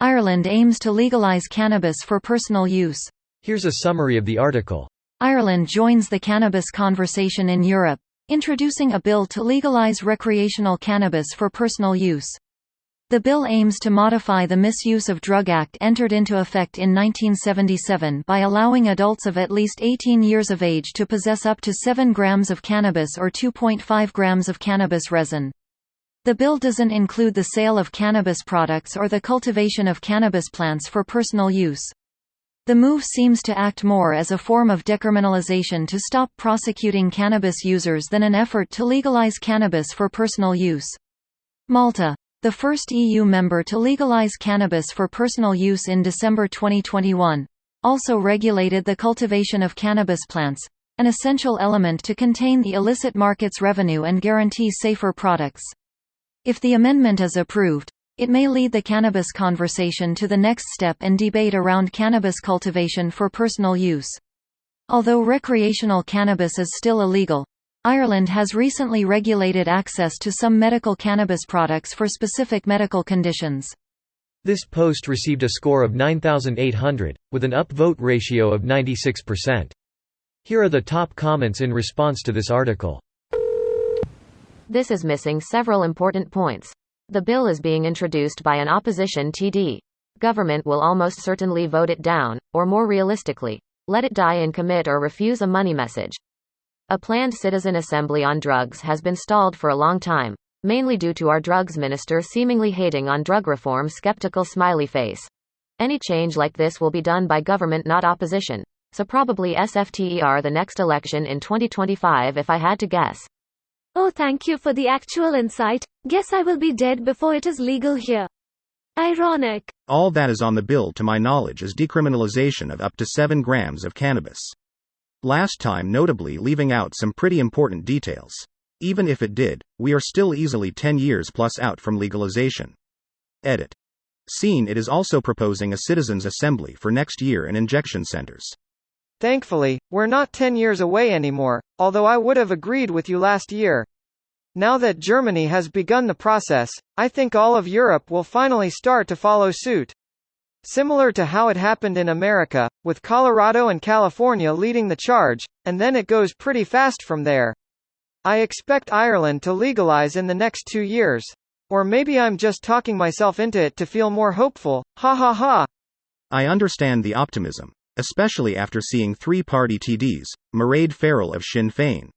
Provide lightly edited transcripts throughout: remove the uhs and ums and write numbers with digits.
Ireland aims to legalise cannabis for personal use. Here's a summary of the article. Ireland joins the cannabis conversation in Europe, introducing a bill to legalise recreational cannabis for personal use. The bill aims to modify the Misuse of Drug Act entered into effect in 1977 by allowing adults of at least 18 years of age to possess up to 7 grams of cannabis or 2.5 grams of cannabis resin. The bill doesn't include the sale of cannabis products or the cultivation of cannabis plants for personal use. The move seems to act more as a form of decriminalization to stop prosecuting cannabis users than an effort to legalize cannabis for personal use. Malta, the first EU member to legalize cannabis for personal use in December 2021, also regulated the cultivation of cannabis plants, an essential element to contain the illicit market's revenue and guarantee safer products. If the amendment is approved, it may lead the cannabis conversation to the next step and debate around cannabis cultivation for personal use. Although recreational cannabis is still illegal, Ireland has recently regulated access to some medical cannabis products for specific medical conditions. This post received a score of 9,800, with an upvote ratio of 96%. Here are the top comments in response to this article. This is missing several important points. The bill is being introduced by an opposition TD. Government will almost certainly vote it down, or more realistically, let it die in commit or refuse a money message. A planned citizen assembly on drugs has been stalled for a long time, mainly due to our drugs minister seemingly hating on drug reform skeptical smiley face. Any change like this will be done by government, not opposition. So probably SFTER the next election in 2025 if I had to guess. Oh, thank you for the actual insight. Guess I will be dead before it is legal here. Ironic. All that is on the bill to my knowledge is decriminalization of up to 7 grams of cannabis. Last time notably leaving out some pretty important details. Even if it did, we are still easily 10 years plus out from legalization. Edit. Scene. It is also proposing a citizens' assembly for next year in injection centers. Thankfully, we're not 10 years away anymore, although I would have agreed with you last year. Now that Germany has begun the process, I think all of Europe will finally start to follow suit. Similar to how it happened in America, with Colorado and California leading the charge, and then it goes pretty fast from there. I expect Ireland to legalize in the next 2 years. Or maybe I'm just talking myself into it to feel more hopeful, ha ha ha. I understand the optimism, especially after seeing 3-party TDs, Mairead Farrell of Sinn Féin,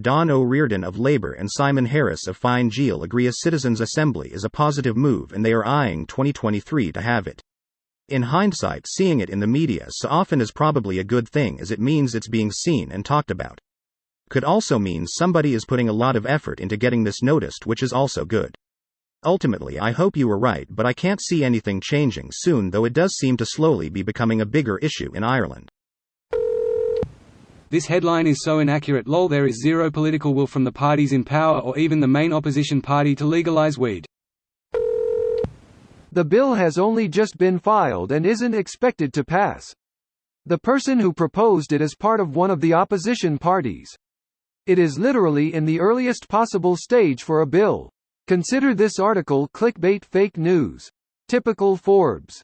Don O'Riordan of Labour and Simon Harris of Fine Gael agree a citizens' assembly is a positive move and they are eyeing 2023 to have it. In hindsight, seeing it in the media so often is probably a good thing as it means it's being seen and talked about. Could also mean somebody is putting a lot of effort into getting this noticed, which is also good. Ultimately, I hope you were right, but I can't see anything changing soon, though it does seem to slowly be becoming a bigger issue in Ireland. This headline is so inaccurate. Lol, there is zero political will from the parties in power or even the main opposition party to legalize weed. The bill has only just been filed and isn't expected to pass. The person who proposed it is part of one of the opposition parties. It is literally in the earliest possible stage for a bill. Consider this article clickbait fake news. Typical Forbes.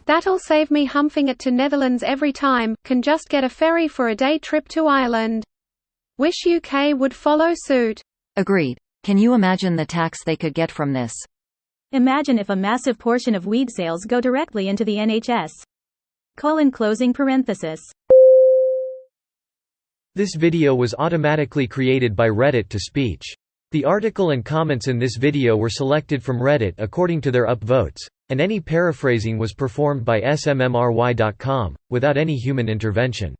That'll save me humping it to Netherlands every time, can just get a ferry for a day trip to Ireland. Wish UK would follow suit. Agreed. Can you imagine the tax they could get from this? Imagine if a massive portion of weed sales go directly into the NHS. Closing parenthesis. This video was automatically created by Reddit to speech. The article and comments in this video were selected from Reddit according to their upvotes, and any paraphrasing was performed by smmry.com, without any human intervention.